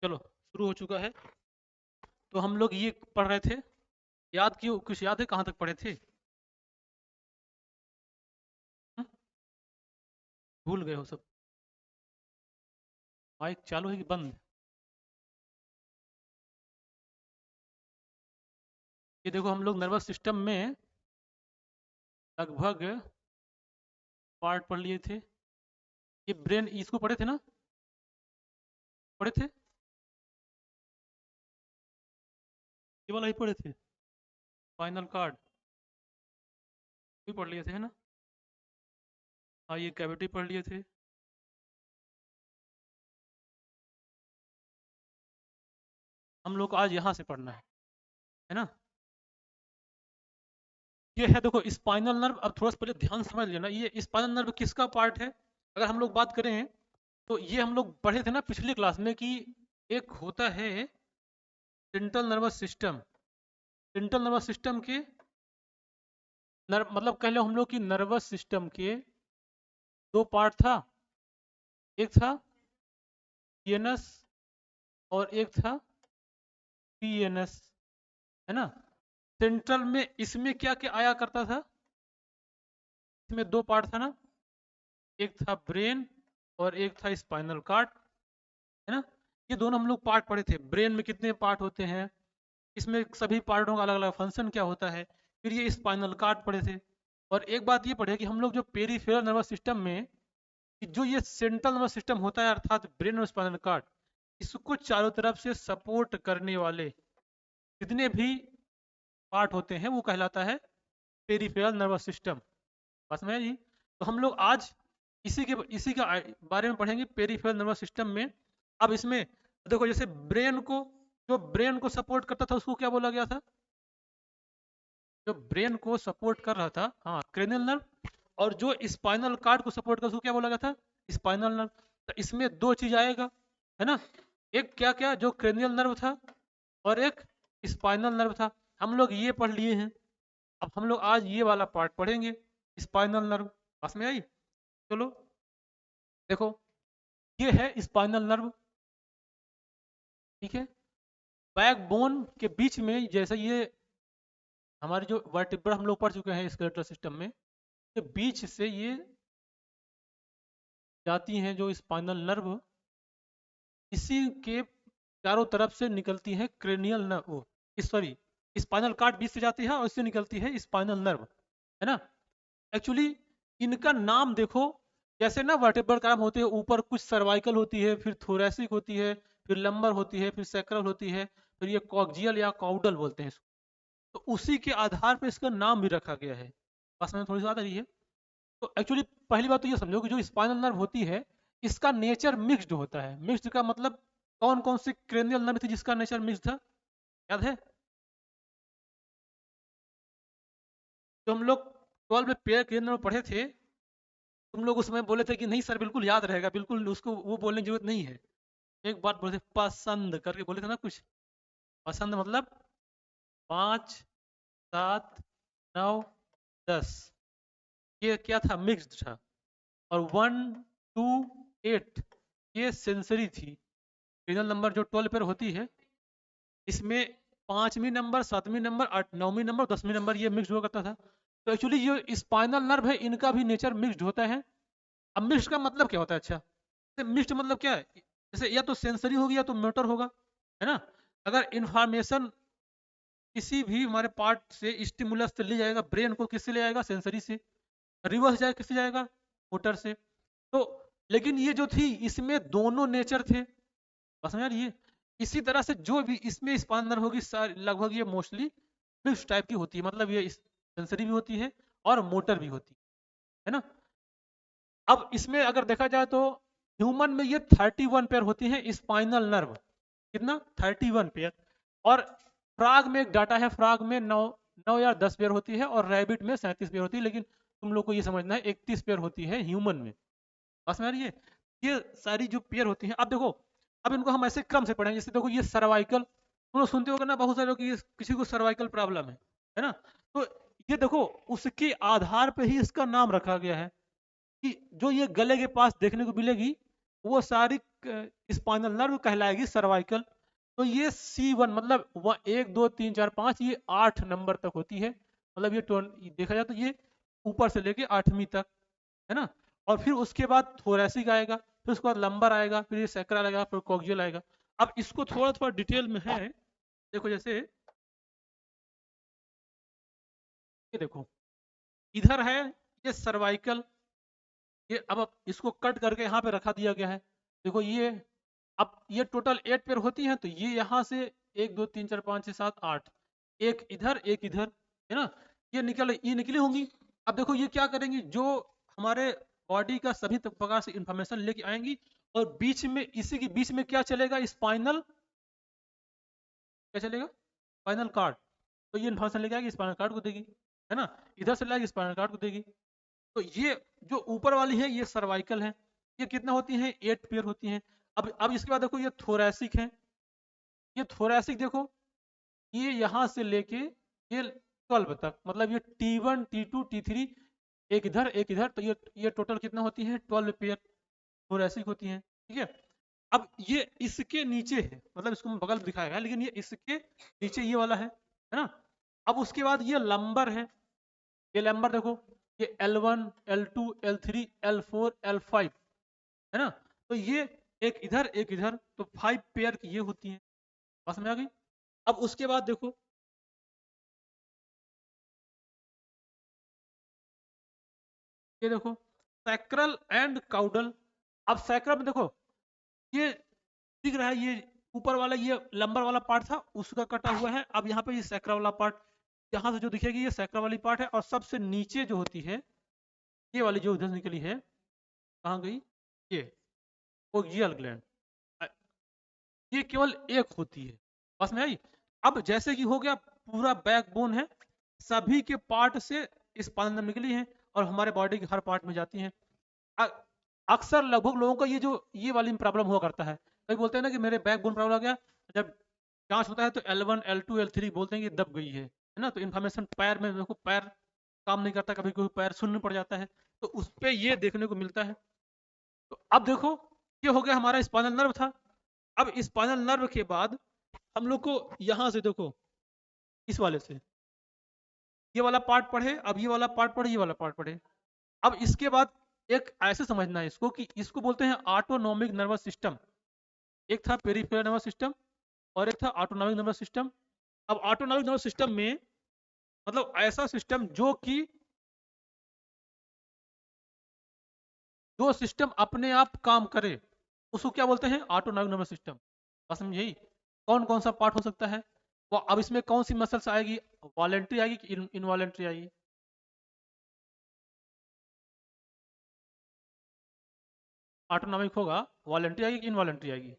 चलो शुरू हो चुका है। तो हम लोग ये पढ़ रहे थे, याद क्यों, कुछ याद है कहाँ तक पढ़े थे? हम्म? भूल गए हो सब? माइक चालू है कि बंद? ये देखो, हम लोग नर्वस सिस्टम में लगभग पार्ट पढ़ लिए थे। ये ब्रेन, इसको पढ़े थे ना? पढ़े थे, ये वाला ही पढ़े थे। फाइनल कार्ड भी पढ़ लिए थे, है ना? हाँ, ये कैविटी पढ़ लिए थे। हम लोग को आज यहाँ से पढ़ना है ना? ये है, देखो स्पाइनल नर्व। अब थोड़ा सा पहले ध्यान से समझ लेना, ये स्पाइनल नर्व किसका पार्ट है? अगर हम लोग बात करें तो ये हम लोग पढ़े थे ना पिछली क्लास में कि एक होता है central nervous system. Central nervous system के मतलब कह लो हम लोग की नर्वस सिस्टम के दो पार्ट था। एक था सीएनएस और एक था पीएनएस, है ना? सेंट्रल में इसमें क्या क्या आया करता था? इसमें दो पार्ट था ना, एक था ब्रेन और एक था स्पाइनल कार्ड, है ना? ये दोनों हम लोग पार्ट पढ़े थे। ब्रेन में कितने पार्ट होते हैं, इसमें सभी पार्टों का अलग अलग फंक्शन क्या होता है। फिर ये स्पाइनल कार्ड पढ़े थे। और एक बात ये पढ़े कि हम लोग जो पेरीफेरल नर्वस सिस्टम में कि जो ये सेंट्रल नर्वस सिस्टम होता है अर्थात ब्रेन और स्पाइनल कार्ड, इसको चारों तरफ से सपोर्ट करने वाले जितने भी पार्ट होते हैं वो कहलाता है पेरिफेरल नर्वस सिस्टम। बस में जी। तो हम लोग आज इसी के बारे में पढ़ेंगे पेरिफेरल नर्वस सिस्टम में। अब इसमें देखो, जैसे ब्रेन को, जो ब्रेन को सपोर्ट करता था उसको क्या बोला गया था? जो ब्रेन को सपोर्ट कर रहा था, हाँ, क्रेनियल नर्व। और जो स्पाइनल कार्ड को सपोर्ट कर उसको क्या बोला गया था? Spinal nerve. तो इसमें दो चीज आएगा, है ना? एक क्या क्या, जो क्रेनियल नर्व था और एक स्पाइनल नर्व था। हम लोग ये पढ़ लिए हैं। अब हम लोग आज ये वाला पार्ट पढ़ेंगे, स्पाइनल नर्व। पास में आई? चलो देखो, ये है स्पाइनल नर्व, ठीक है? बैकबोन के बीच में, जैसे ये हमारी जो वर्टिब्रा हम लोग पढ़ चुके हैं स्केलेटल सिस्टम में, के बीच से ये जाती हैं जो स्पाइनल नर्व, इसी के चारों तरफ से निकलती है cranial nerve, sorry, spinal cord बीच से जाती है और इससे निकलती है स्पाइनल नर्व, है ना? एक्चुअली इनका नाम देखो, जैसे ना वर्टेब्रल कॉलम होते हैं, ऊपर कुछ सर्वाइकल होती है, फिर थोरेसिक होती है, फिर लंबर होती है, फिर सैक्रल होती है, फिर ये कॉक्जियल या काउडल बोलते हैं इसको। तो उसी के आधार पर इसका नाम भी रखा गया है। बस में थोड़ी सी बात आ रही है। तो एक्चुअली पहली बात तो ये समझो कि जो स्पाइनल नर्व होती है, इसका नेचर मिक्स्ड होता है। मिक्स्ड का मतलब कौन कौन सी क्रेनियल नर्व थी जिसका नेचर मिक्स्ड था, याद है? तो हम लोग 12 में पेयर क्रेनियल नर्व पढ़े थे। तुम लोग उसमें बोले थे कि नहीं सर बिल्कुल याद रहेगा, बिल्कुल उसको वो बोलने की जरूरत नहीं है। एक बात बोले थे, पसंद करके बोले थे ना कुछ। पसंद मतलब 5, 7, 9, 10, ये क्या था? मिक्स्ड था। और 1, 2, 8 ये सेंसरी थी। क्रेनियल नंबर जो 12 पेयर होती है, इसमें 5वीं नंबर, 7वीं नंबर, 9वीं नंबर, 10वीं नंबर ये मिक्स हुआ करता था। तो एक्चुअली जो स्पाइनल नर्व है इनका भी नेचर मिक्स्ड होता है। अब मिक्स्ड का मतलब क्या होता है? अच्छा, मिक्स्ड मतलब क्या है? जैसे या तो सेंसरी होगी या तो मोटर होगा, है ना? अगर इंफॉर्मेशन किसी भी हमारे पार्ट से स्टिमुलस से ले जाएगा, ब्रेन को किससे ले जाएगा? सेंसरी से। रिवर्स जाए किससे जाएगा? मोटर से। तो लेकिन ये जो थी इसमें दोनों नेचर थे। बस समझ रही है? इसी तरह से जो भी इसमें स्पाइनल होगी लगभग ये मोस्टली मिक्स टाइप की होती है, मतलब ये सेंसरी भी होती है और मोटर भी होती है ना? अब इसमें अगर देखा जाए तो ह्यूमन में ये 31 पेयर होती है स्पाइनल नर्व। कितना? 31 पेयर। और फ्रॉग में एक डाटा है, फ्रॉग में 9 या 10 पेयर होती है और रैबिट में 37 पेयर होती है। लेकिन तुम लोग को ये समझना है 31 पेयर होती है ह्यूमन में। बस में ये सारी जो पेयर होती हैं, अब देखो, अब इनको हम ऐसे क्रम से पढ़ेंगे। जैसे देखो, ये सर्वाइकल, तुम लोग सुनते होगे ना बहुत सारे लोग कि किसी को सर्वाइकल प्रॉब्लम है ना? तो ये देखो, उसके आधार पे ही इसका नाम रखा गया है कि जो ये गले के पास देखने को मिलेगी वो सारी स्पाइनल नर्व कहलाएगी सर्वाइकल। तो ये C1 मतलब 1 2 3 4 5 ये 8 नंबर तक होती है, मतलब ये देखा जाए तो ये ऊपर से लेके 8वीं तक है ना। और फिर उसके बाद थोरैसिक आएगा, फिर उसके बाद लंबर आएगा, फिर ये सैक्रल आएगा, फिर कॉक्सियल आएगा। अब इसको थोड़ा थोड़ा डिटेल में है, देखो जैसे ये देखो इधर है ये सर्वाइकल, ये अब इसको कट करके यहाँ पे रखा दिया गया है। देखो ये अब ये टोटल 8 पेयर होती हैं, तो ये यहाँ से 1 2 3 4 5 6 7 8, एक इधर है ना, ये निकली होंगी। अब देखो ये क्या करेंगी, जो हमारे बॉडी का सभी प्रकार से इंफॉर्मेशन लेके आएंगी, और बीच में इसी के बीच में क्या चलेगा, स्पाइनल क्या चलेगा, स्पाइनल कार्ड। तो ये इन्फॉर्मेशन लेके आएगी, स्पाइनल कार्ड को देगी, है ना, इधर से लाएगी स्पाइनल कार्ड को देगी। तो ये जो ऊपर वाली है ये सर्वाइकल है, ये कितना होती है, 8 पेयर होती हैं। अब इसके बाद देखो ये थोरैसिक है, ये थोरैसिक देखो ये यहाँ से लेके ये 12 तक, मतलब ये T1 T2 T3 एक इधर, तो ये टोटल कितना होती है, 12 पेयर थोरैसिक होती हैं, ठीक है। अब ये इसके नीचे है, मतलब इसको मैं बगल में दिखाएगा, लेकिन ये इसके नीचे ये वाला है ना। अब उसके बाद ये लंबर है, ये लंबर देखो ये L1 L2 L3 L4 L5 है ना। तो ये एक इधर, तो 5 पेयर की ये होती हैं, बस में आ गई। अब उसके बाद देखो ये देखो सैक्रल एंड काउडल। अब सैक्रल में देखो ये दिख रहा है, ये ऊपर वाला ये लंबर वाला पार्ट था उसका कटा हुआ है। अब यहाँ पे ये सैक्रा वाला पार्ट, यहाँ से जो दिखेगी ये सैक्रा वाली पार्ट है, और सबसे नीचे जो होती है ये वाली जो उधर निकली है, कहाँ गई, ये कोक्सियल ग्लैंड, ये केवल एक होती है, बस में आई। अब जैसे कि हो गया पूरा बैकबोन है, सभी के पार्ट से स्पाइनल निकली है और हमारे बॉडी के हर पार्ट में जाती हैं। अक्सर लगभग लोगों का ये वाली प्रॉब्लम हुआ करता है, कई बोलते हैं ना कि मेरे बैकबोन प्रॉब्लम हो गया, जब जांच होता है तो L1 L2 L3 बोलते हैं कि दब गई है ना। तो इन्फॉर्मेशन पैर में देखो, पैर काम नहीं करता, कभी कोई पैर शून्य पड़ जाता है, तो उस पर ये देखने को मिलता है। तो अब देखो ये हो गया हमारा स्पाइनल नर्व था। अब स्पाइनल नर्व के बाद हम लोग को यहाँ से देखो इस वाले से ये वाला पार्ट पढ़े, अब ये वाला पार्ट पढ़े, ये वाला पार्ट पढ़े। अब इसके बाद एक ऐसे समझना है इसको कि इसको बोलते हैं ऑटोनॉमिक नर्वस सिस्टम। एक था पेरिफेरल नर्वस सिस्टम और एक था ऑटोनॉमिक नर्वस सिस्टम। अब ऑटोनॉमिक नर्वस सिस्टम में मतलब ऐसा सिस्टम जो सिस्टम अपने आप काम करे, उसको क्या बोलते हैं, ऑटोनॉमिक नर्वस सिस्टम। बस हम यही कौन कौन सा पार्ट हो सकता है वो, अब इसमें कौन सी मसल्स आएगी, वॉलेंट्री आएगी कि इनवॉलेंट्री आएगी, ऑटोनॉमिक होगा, वॉलेंट्री आएगी कि इनवॉलेंट्री आएगी,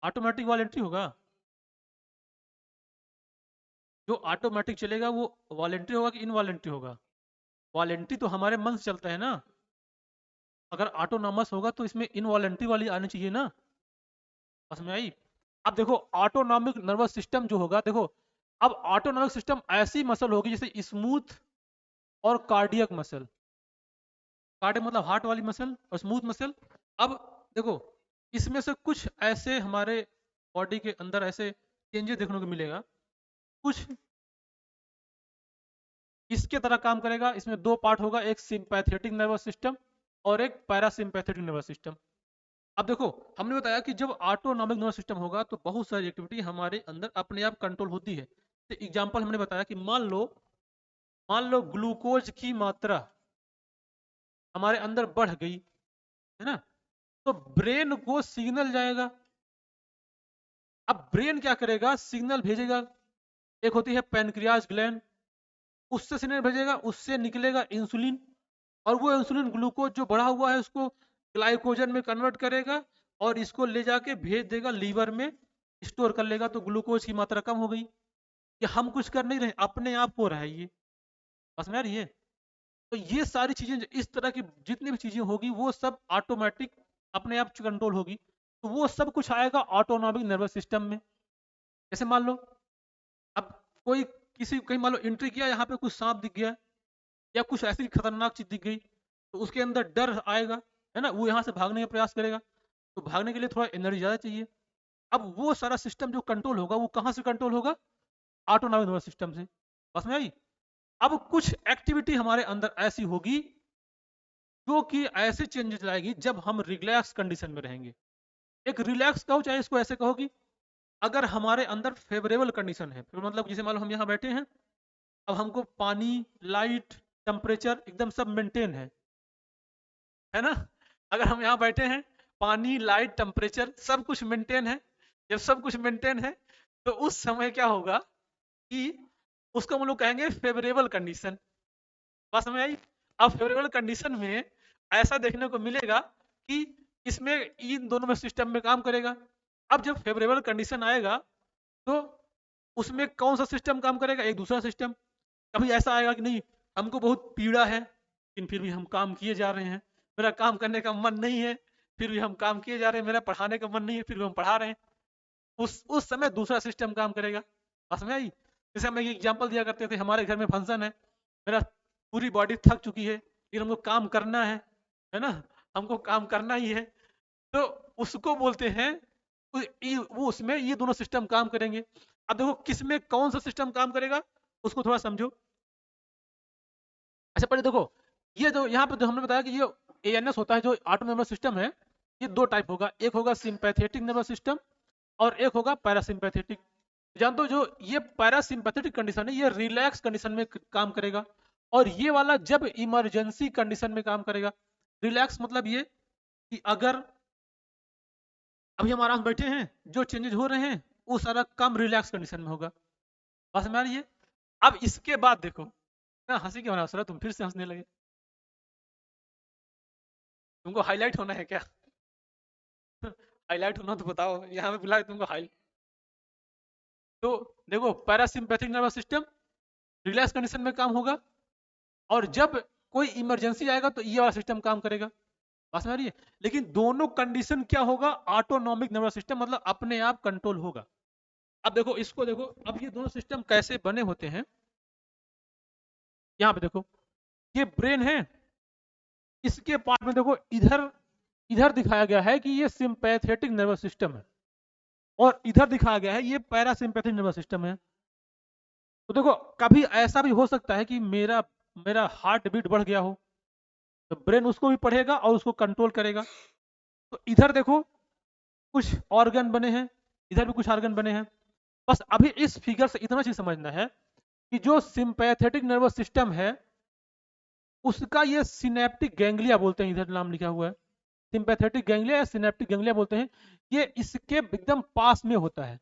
ऑटोमेटिक वॉलेंट्री होगा। जो ऑटोमेटिक चलेगा वो वॉलेंट्री होगा कि इनवॉलेंट्री होगा, वॉलेंट्री तो हमारे मन से चलता है ना, अगर ऑटोनॉमस होगा तो इसमें इनवॉलेंट्री वाली आनी चाहिए ना, समझ में आई। अब देखो ऑटोनॉमिक नर्वस सिस्टम जो होगा, देखो अब ऑटोनॉमिक सिस्टम ऐसी मसल होगी जैसे स्मूथ और कार्डियक मसल, कार्डियक मतलब हार्ट वाली मसल और स्मूथ मसल। अब देखो इसमें से कुछ ऐसे हमारे बॉडी के अंदर ऐसे चेंजेस देखने को मिलेगा, कुछ इसके तरह काम करेगा। इसमें दो पार्ट होगा, एक सिंपैथेटिक नर्वस सिस्टम और एक पैरासिम्पैथेटिक नर्वस सिस्टम। अब देखो हमने बताया कि जब ऑटोनॉमिक नर्वस सिस्टम होगा तो बहुत सारी एक्टिविटी हमारे अंदर अपने आप कंट्रोल होती है। तो एग्जांपल हमने बताया कि मान लो ग्लूकोज की मात्रा हमारे अंदर बढ़ गई है ना, तो ब्रेन को सिग्नल जाएगा। अब ब्रेन क्या करेगा, सिग्नल भेजेगा। एक होती है पैनक्रियाज ग्लैंड, उससे सिग्नल भेजेगा, उससे निकलेगा इंसुलिन, और वो इंसुलिन ग्लूकोज जो बढ़ा हुआ है उसको ग्लाइकोजन में कन्वर्ट करेगा और इसको ले जाके भेज देगा लीवर में, स्टोर कर लेगा, तो ग्लूकोज की मात्रा कम हो गई। ये हम कुछ कर नहीं रहे, अपने आप हो रहा है ये, बस में आ रही है। तो ये सारी चीजें इस तरह की जितनी भी चीजें होगी वो सब ऑटोमेटिक अपने आप कंट्रोल होगी। तो वो सब कुछ आएगा ऑटोनॉमिक नर्वस सिस्टम में। जैसे मान लो अब कोई किसी कहीं मान लो एंट्री किया, यहाँ पे कुछ सांप दिख गया या कुछ ऐसी खतरनाक चीज दिख गई, तो उसके अंदर डर आएगा, है ना, वो यहाँ से भागने का प्रयास करेगा, तो भागने के लिए थोड़ा एनर्जी ज़्यादा चाहिए। अब वो सारा सिस्टम जो कंट्रोल होगा वो कहाँ से कंट्रोल होगा? ऑटोनॉमिक नर्वस सिस्टम से। बस में आई। अब कुछ एक्टिविटी हमारे अंदर ऐसी होगी जो कि ऐसे चेंजेस लाएगी जब हम रिलैक्स कंडीशन में रहेंगे। एक रिलैक्स कहो चाहे इसको ऐसे कहो कि अगर हमारे अंदर फेवरेबल कंडीशन है, फिर मतलब जैसे मान लो हम यहाँ बैठे हैं, अब हमको पानी, लाइट, टेम्परेचर एकदम सब मेंटेन है ना? अगर हम यहाँ बैठे हैं, पानी, लाइट, टेम्परेचर सब कुछ मेंटेन है, जब सब कुछ मेंटेन है तो उस समय क्या होगा कि उसको हम लोग कहेंगे फेवरेबल कंडीशन। बात समझ आई? अब फेवरेबल कंडीशन में ऐसा देखने को मिलेगा कि इसमें इन दोनों में सिस्टम में काम करेगा। अब जब फेवरेबल कंडीशन आएगा तो उसमें कौन सा सिस्टम काम करेगा? एक दूसरा सिस्टम। कभी ऐसा आएगा कि नहीं, हमको बहुत पीड़ा है लेकिन फिर भी हम काम किए जा रहे हैं, मेरा काम करने का मन नहीं है फिर भी हम काम किए जा रहे हैं, मेरा पढ़ाने का मन नहीं है फिर भी हम पढ़ा रहे हैं। उस समय दूसरा सिस्टम काम करेगा। समझ में आई? जैसे हम एक एग्जाम्पल दिया करते थे, हमारे घर में फंक्शन है, मेरा पूरी बॉडी थक चुकी है लेकिन हमको काम करना है ना, हमको काम करना ही है, तो उसको बोलते हैं वो उसमें ये दोनों सिस्टम काम करेंगे। अब देखो किसमें कौन सा सिस्टम काम करेगा उसको थोड़ा समझो। अच्छा पहले देखो, ये जो यहाँ पे जो हमने बताया कि ये एएनएस होता है जो ऑटोनॉमस नर्वस सिस्टम है, ये दो टाइप होगा, एक होगा सिंपैथेटिक नर्वस सिस्टम और एक होगा पैरासिम्पैथेटिक। जानते हो जो ये पैरासिम्पैथेटिक कंडीशन है ये रिलैक्स कंडीशन में काम करेगा और ये वाला जब इमरजेंसी कंडीशन में काम करेगा। रिलैक्स मतलब ये कि अगर अभी हम आराम से बैठे हैं, जो चेंजेस हो रहे हैं वो सारा काम रिलैक्स कंडीशन में होगा। बस में आ रही है? अब इसके बाद देखो ना, हंसी क्यों ना, तुम फिर से हंसने लगे, तुमको हाईलाइट होना है क्या? हाईलाइट होना तो बताओ, यहाँ पे बुलाए तुमको हाईलाइट। तो देखो parasympathetic nervous system relax condition में काम होगा और जब कोई इमरजेंसी आएगा तो ये वाला सिस्टम काम करेगा। बात समझ रही है? लेकिन दोनों कंडीशन क्या होगा? ऑटोनॉमिक नर्वस सिस्टम, मतलब अपने आप कंट्रोल होगा। अब देखो इसको देखो, अब ये दोनों सिस्टम कैसे बने होते हैं, यहाँ पे देखो ये ब्रेन है, इसके पार्ट में देखो इधर इधर दिखाया गया है कि ये सिंपैथेटिक नर्वस सिस्टम है और इधर दिखाया गया है ये पैरासिम्पैथिक नर्वस सिस्टम है। तो देखो कभी ऐसा भी हो सकता है कि मेरा मेरा हार्ट बीट बढ़ गया हो तो ब्रेन उसको भी पढ़ेगा और उसको कंट्रोल करेगा। तो इधर देखो कुछ ऑर्गन बने हैं, इधर भी कुछ ऑर्गन बने हैं। बस अभी इस फिगर से इतना चीज समझना है कि जो सिंपैथेटिक नर्वस सिस्टम है उसका ये सिनेप्टिक गैंग्लिया बोलते हैं, इधर नाम लिखा हुआ है सिंपैथेटिक गैंग्लिया या सिनेप्टिक गैंग्लिया बोलते हैं। ये इसके एकदम पास में होता है,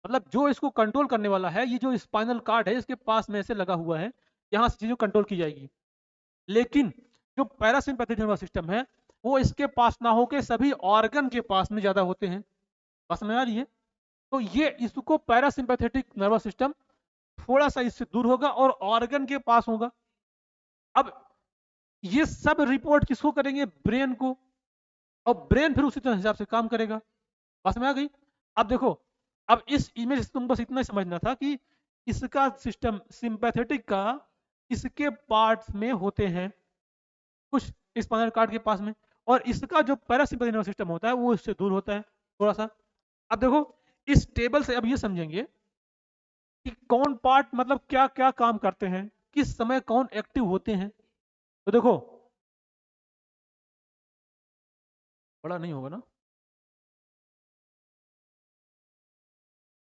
मतलब जो इसको कंट्रोल करने वाला है, ये जो स्पाइनल कार्ड है इसके पास में से लगा हुआ है, यहाँ से चीजों कंट्रोल की जाएगी। लेकिन जो पैरासिम्पैथिक नर्वस सिस्टम है वो इसके पास ना होकर सभी ऑर्गन के पास में ज्यादा होते हैं। बात समझ आ रही है? तो ये इसको पैरासिम्पैथेटिक नर्वस सिस्टम थोड़ा सा इससे दूर होगा और ऑर्गन के पास होगा। अब ये सब रिपोर्ट किसको करेंगे? ब्रेन को, और ब्रेन फिर उसी तरह हिसाब से काम करेगा। बात में आ गई? अब देखो, अब इस इमेज से तुम बस इतना ही समझना था कि इसका सिस्टम सिंपैथेटिक का इसके पार्ट्स में होते हैं कुछ स्पाइनल कार्ड के पास में, और इसका जो पैरासिम्पैथिक नर्वस सिस्टम होता है वो इससे दूर होता है थोड़ा सा। अब देखो इस टेबल से अब ये समझेंगे कि कौन पार्ट मतलब क्या क्या काम करते हैं, किस समय कौन एक्टिव होते हैं। तो देखो बड़ा नहीं होगा ना,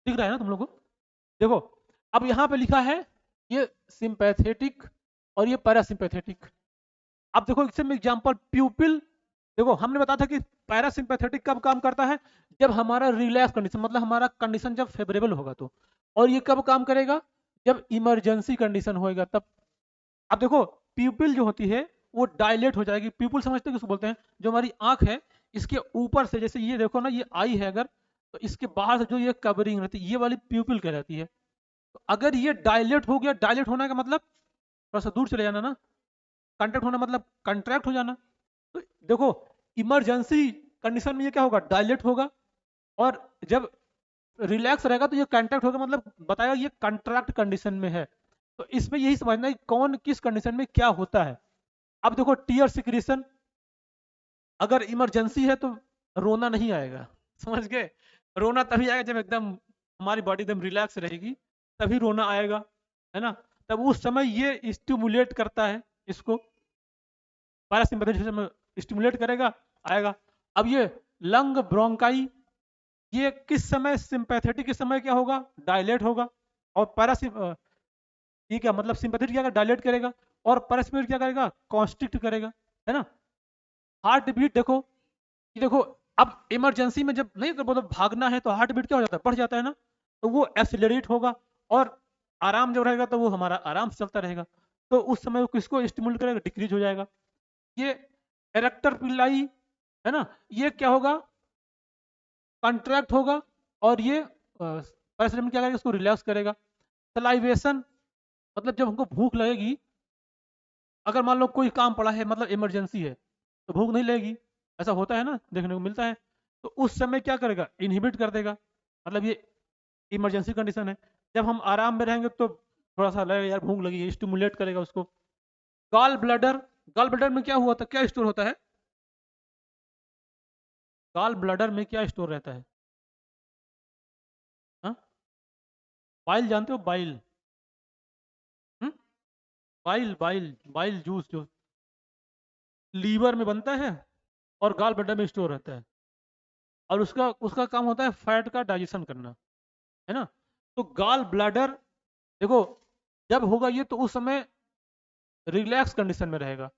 दिख रहा है ना तुम लोग को? देखो अब यहाँ पे लिखा है ये सिंपैथेटिक और ये पैरासिम्पैथेटिक। अब देखो इसमें एग्जांपल प्यूपिल, देखो हमने बताया था कि पैरासिम्पैथेटिक कब काम करता है? जब हमारा रिलैक्स कंडीशन, मतलब हमारा कंडीशन जब फेवरेबल होगा तो। और ये कब काम करेगा? जब इमरजेंसी कंडीशन होएगा तब। अब देखो प्यूपिल जो होती है वो डायलेट हो जाएगी। प्यूपिल समझते हैं किसको बोलते हैं? जो हमारी आंख है इसके ऊपर से, जैसे ये देखो ना, ये आई है अगर, तो इसके बाहर से जो ये कवरिंग रहती है ये वाली प्यूपिल कहलाती है। तो अगर ये डायलेट हो गया, डायलेट होने का मतलब थोड़ा सा दूर चले जाना ना, कंट्रैक्ट होना मतलब कंट्रैक्ट हो जाना। तो देखो इमरजेंसी कंडीशन में ये क्या होगा? डायलेट होगा, और जब रिलैक्स रहेगा तो ये कंट्रैक्ट होगा, मतलब बताया ये कंट्रैक्ट कंडीशन में है। तो इसमें यही समझना है कि कौन किस कंडीशन में क्या होता है। अब देखो टीयर सिक्रीशन, अगर इमरजेंसी है तो रोना नहीं आएगा, समझ गए? रोना तभी आएगा जब एकदम हमारी बॉडी एकदम रिलैक्स रहेगी, तभी रोना आएगा, है ना? तब उस समय ये स्टिमुलेट करता है इसको, पैरासिम्पैथेटिक सिस्टम स्टिमुलेट करेगा, आएगा। अब ये लंग ब्रोंकाई, ये किस समय सिंपैथेटिक के समय क्या होगा? डायलेट होगा। और ये क्या मतलब, सिंपैथेटिक क्या डायलेट करेगा और पैरासिम्पैथेटिक क्या करेगा? कॉन्स्ट्रिक्ट करेगा, है ना? हार्ट बीट देखो, ये देखो, अब इमरजेंसी में जब नहीं तो मतलब भागना है तो हार्ट बीट क्या हो जाता है? बढ़ जाता है ना, तो वो एक्सेलरेट होगा। और आराम जब रहेगा तो वो हमारा आराम से चलता रहेगा, तो उस समय वो किसको स्टिमुलेट करेगा? डिक्रीज हो जाएगा। ये एरेक्टर पिल्लाई, है ना, ये क्या होगा? कॉन्ट्रैक्ट होगा। और ये पैरासिटामोल क्या करेगा? इसको रिलैक्स करेगा। सलाइवेशन, मतलब जब हमको भूख लगेगी, अगर मान लो कोई काम पड़ा है, मतलब इमरजेंसी है, तो भूख नहीं लगेगी, ऐसा होता है ना, देखने को मिलता है। तो उस समय क्या करेगा? इनहिबिट कर देगा। मतलब ये इमरजेंसी कंडीशन है। जब हम आराम में रहेंगे तो थोड़ा सा लगेगा यार भूख लगी है, स्टिमुलेट करेगा उसको। गॉल ब्लैडर, गॉल ब्लैडर में क्या हुआ था, क्या स्टोर होता है? गॉल ब्लैडर में क्या स्टोर रहता है? हाँ, बाइल जानते हो? बाइल, हम्म, बाइल बाइल बाइल जूस जो लीवर में बनता है और गॉल ब्लैडर में स्टोर रहता है। और उसका उसका काम होता है फैट का डाइजेशन करना, है ना? तो गॉल ब्लैडर देखो, जब होगा ये तो उस समय रिलैक्स कंडीशन में रहेगा।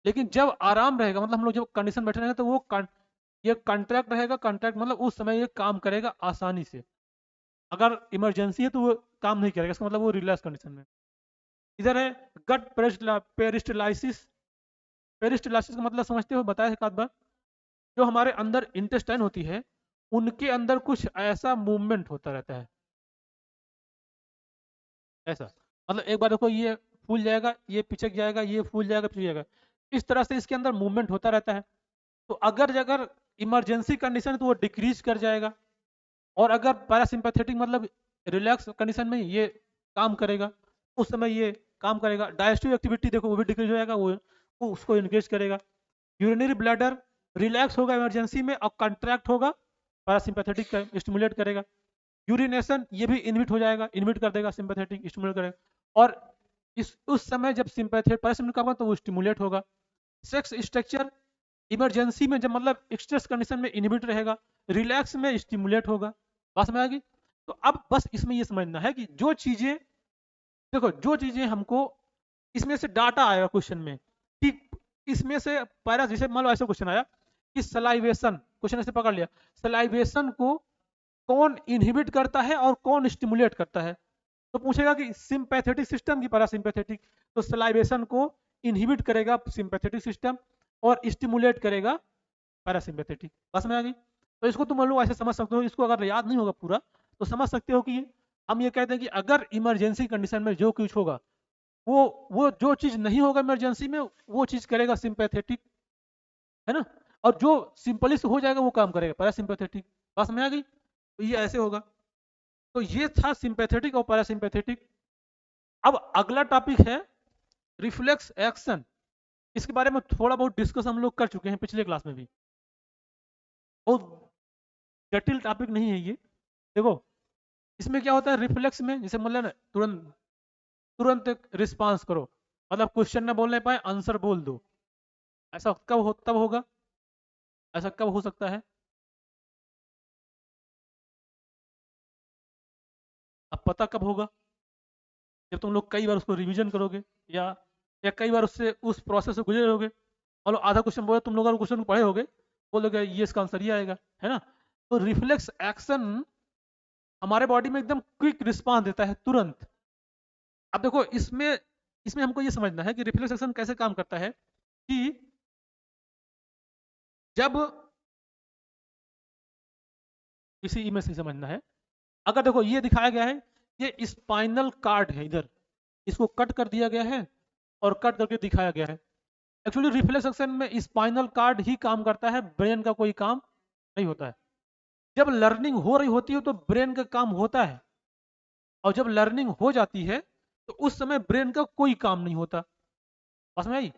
लेकिन जब आराम रहेगा, मतलब हम लोग जब कंडीशन बैठे रहेंगे, तो वो ये कॉन्ट्रैक्ट रहेगा। कॉन्ट्रैक्ट मतलब उस समय ये काम करेगा आसानी से। अगर इमरजेंसी है तो वो काम नहीं करेगा, इसका मतलब वो रिलैक्स कंडीशन में। इधर है गट पेरिस्टलाइसिस। पेरिस्टलाइसिस का मतलब समझते हो? बताया एक आध बार। जो हमारे अंदर इंटेस्टाइन होती है, उनके अंदर कुछ ऐसा मूवमेंट होता रहता है, ऐसा। मतलब एक बार देखो, ये फूल जाएगा, ये पिचक जाएगा, ये फूल जाएगा, पिचक जाएगा, इस तरह से इसके अंदर मूवमेंट होता रहता है। तो अगर अगर इमरजेंसी कंडीशन है तो वो डिक्रीज कर जाएगा। और अगर पैरासिम्पैथेटिक मतलब रिलैक्स कंडीशन में ये काम करेगा, उस समय ये काम करेगा। डाइजेस्टिव एक्टिविटी देखो, वो भी डिक्रीज हो जाएगा, वो उसको इंक्रीज करेगा। यूरिनरी ब्लैडर रिलैक्स होगा इमरजेंसी में, और कंट्रैक्ट होगा, पैरासिम्पैथेटिक का स्टिमुलेट करेगा। यूरिनेशन, ये भी इनहिबिट हो जाएगा, इनहिबिट कर देगा, सिंपैथेटिक स्टिमुलेट करेगा। और इस उस समय जब सिंपैथेटिक पैरासिम्पैथेटिक का होगा तो वो स्टिमुलेट होगा। सेक्स स्ट्रक्चर, इमरजेंसी में जब मतलब स्ट्रेस कंडीशन में इनहिबिट रहेगा, रिलैक्स में स्टिमुलेट होगा। बात समझ आ गई? तो अब बस इसमें ये समझना है कि जो चीजें, देखो जो चीजें हमको इसमें से डाटा आएगा क्वेश्चन में कि इसमें से पैरा, जैसे मान लो ऐसा क्वेश्चन आया कि सलाइवेशन, क्वेश्चन ऐसे पकड़ लिया, सलाइवेशन को कौन इनहिबिट करता है और कौन स्टिमुलेट करता है? तो पूछेगा कि सिंपैथेटिक सिस्टम की पैरासिम्पैथेटिक। तो सलाइवेशन को इनहिबिट करेगा सिंपैथेटिक सिस्टम और स्टिमुलेट करेगा पैरासिम्पैथेटिक। बस में आ गई? तो इसको तुम लोग ऐसे समझ सकते हो, इसको अगर याद नहीं होगा पूरा तो समझ सकते हो कि हम ये कहते हैं कि अगर इमरजेंसी कंडीशन में जो कुछ होगा, वो जो चीज नहीं होगा इमरजेंसी में, वो चीज करेगा सिंपैथेटिक, है ना? और जो सिंपली से हो जाएगा वो काम करेगा पैरासिम्पैथेटिक। बस में आ गई? तो ये ऐसे होगा। तो ये था सिंपैथेटिक और पैरासिम्पैथेटिक। अब अगला टॉपिक है रिफ्लेक्स एक्शन। इसके बारे में थोड़ा बहुत डिस्कस हम लोग कर चुके हैं पिछले क्लास में भी। बहुत जटिल टॉपिक नहीं है ये। देखो, इसमें क्या होता है रिफ्लेक्स में, जैसे मतलब ना तुरंत तुरंत रिस्पांस करो, मतलब क्वेश्चन ना बोलने पाए आंसर बोल दो। ऐसा तब होगा, ऐसा कब हो सकता है? अब पता कब होगा? जब तुम लोग कई बार उसको रिवीजन करोगे, या कई बार उससे उस प्रोसेस से गुजरे होगे। मान लो आधा क्वेश्चन बोले, तुम लोग अगर क्वेश्चन पढ़े होगे, बोलोगे ये इसका आंसर ये आएगा, है ना? तो रिफ्लेक्स एक्शन हमारे बॉडी में एकदम क्विक रिस्पांस देता है, तुरंत। अब देखो, इसमें इसमें हमको ये समझना है कि रिफ्लेक्स एक्शन कैसे काम करता है। कि जब इसी इमेज से समझना है, अगर देखो ये दिखाया गया है, ये स्पाइनल कार्ड है इधर, इसको कट कर दिया गया है और कट करके दिखाया गया है। एक्चुअली रिफ्लेक्स एक्शन में स्पाइनल कार्ड ही काम करता है, ब्रेन का कोई काम नहीं होता है। जब लर्निंग हो रही होती है तो ब्रेन का काम होता है, और जब लर्निंग हो जाती है तो उस समय ब्रेन का कोई काम नहीं होता। समझ में आई?